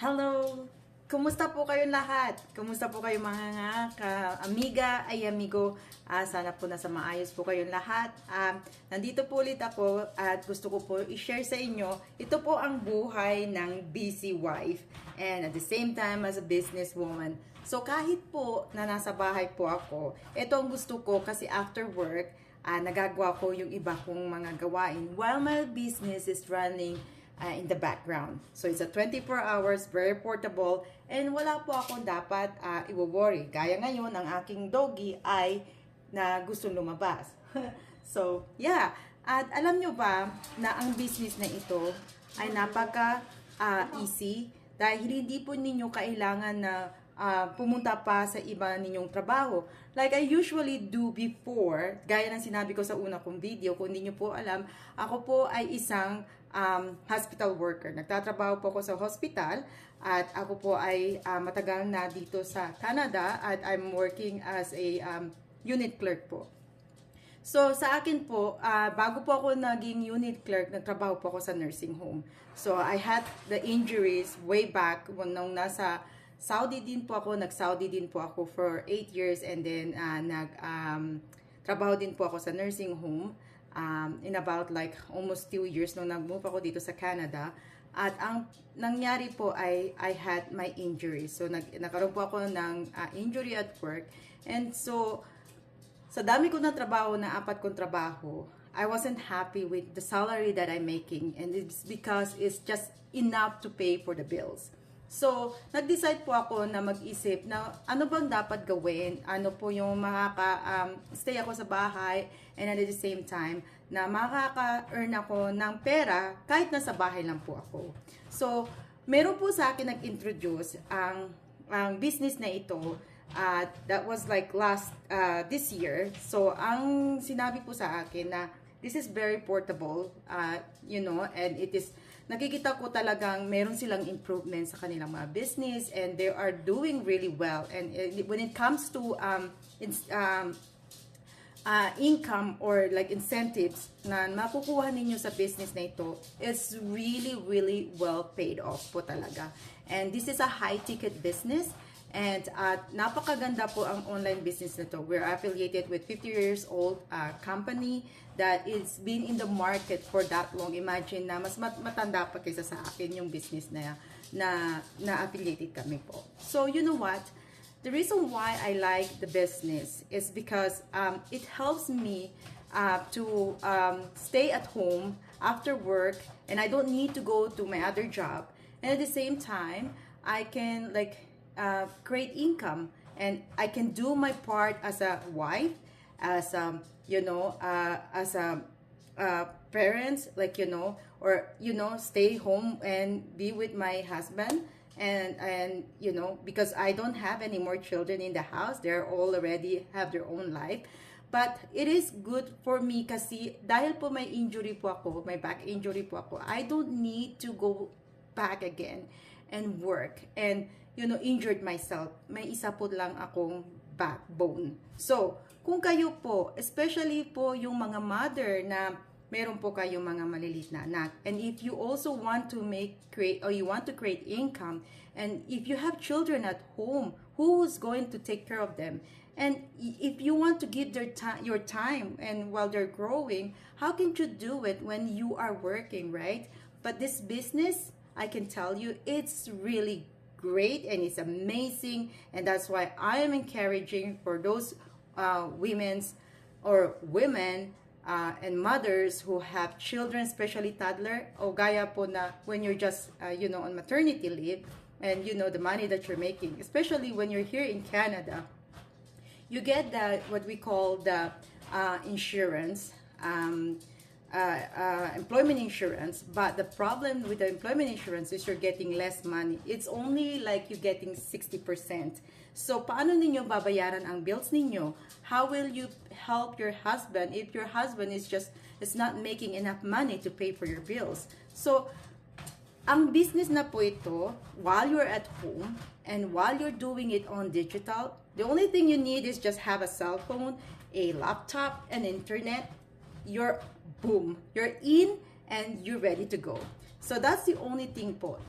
Hello! Kumusta po kayong lahat? Kumusta po kayo mga ka-amiga ay amigo? Sana po nasa maayos po kayong lahat. Nandito po ulit ako at gusto ko po i-share sa inyo. Ito po ang buhay ng busy wife and at the same time as a businesswoman. So kahit po na nasa bahay po ako, ito ang gusto ko kasi after work, nagagawa ko yung iba kong mga gawain while my business is running in the background. So it's a 24 hours, very portable, and wala po akong dapat i-worry. Gaya ngayon, ang aking doggy ay na gusto lumabas. So, yeah. At alam nyo ba na ang business na ito ay napaka-easy dahil hindi po ninyo kailangan na pumunta pa sa iba ninyong trabaho. Like I usually do before, gaya ng sinabi ko sa una kong video, kung hindi nyo po alam, ako po ay isang hospital worker. Nagtatrabaho po ako sa hospital at ako po ay matagal na dito sa Canada at I'm working as a unit clerk po. So, sa akin po, bago po ako naging unit clerk, nagtrabaho po ako sa nursing home. So, I had the injuries way back nung nasa Saudi din po ako, nag-Saudi din po ako for 8 years and then trabaho din po ako sa nursing home in about like almost 2 years nung nag-move ako dito sa Canada. At ang nangyari po ay I had my injury. So nagkaroon po ako ng injury at work. And so sa dami ko na trabaho, na 4 kong trabaho, I wasn't happy with the salary that I'm making, and it's because it's just enough to pay for the bills. So, nag-decide po ako na mag-isip na ano bang dapat gawin, ano po yung stay ako sa bahay and at the same time na makaka-earn ako ng pera kahit nasa bahay lang po ako. So, meron po sa akin nag-introduce ang business na ito. That was like this year. So, ang sinabi po sa akin na this is very portable, and it is, nakikita ko talagang meron silang improvement sa kanilang mga business and they are doing really well. And when it comes to income or like incentives na makukuha ninyo sa business na ito, it's really, really well paid off po talaga. And this is a high-ticket business. And napakaganda po ang online business na to. We're affiliated with 50 years old company that is been in the market for that long. Imagine na mas matanda pa kaysa sa akin yung business na affiliated kami po. So you know what? The reason why I like the business is because it helps me to stay at home after work and I don't need to go to my other job. And at the same time, I can create income and I can do my part as a wife, as as a parents, stay home and be with my husband and because I don't have any more children in the house, they're all already have their own life. But it is good for me kasi dahil po may injury po ako, may back injury po ako, I don't need to go back again and work and injured myself. May isa po lang akong backbone. So, kung kayo po, especially po yung mga mother na meron po kayong mga malilit na anak, and if you also want to create income, and if you have children at home, who's going to take care of them? And if you want to give your time and while they're growing, how can you do it when you are working, right? But this business, I can tell you, it's really great and it's amazing, and that's why I am encouraging for those women and mothers who have children, especially toddler, o gaya po na when you're just on maternity leave and the money that you're making, especially when you're here in Canada, you get what we call the insurance, employment insurance, but the problem with the employment insurance is you're getting less money. It's only like you're getting 60%. So, paano ninyo babayaran ang bills ninyo? How will you help your husband if your husband is not making enough money to pay for your bills? So, ang business na po ito, while you're at home and while you're doing it on digital, the only thing you need is just have a cell phone, a laptop, and internet. You're in and you're ready to go. So that's the only thing po.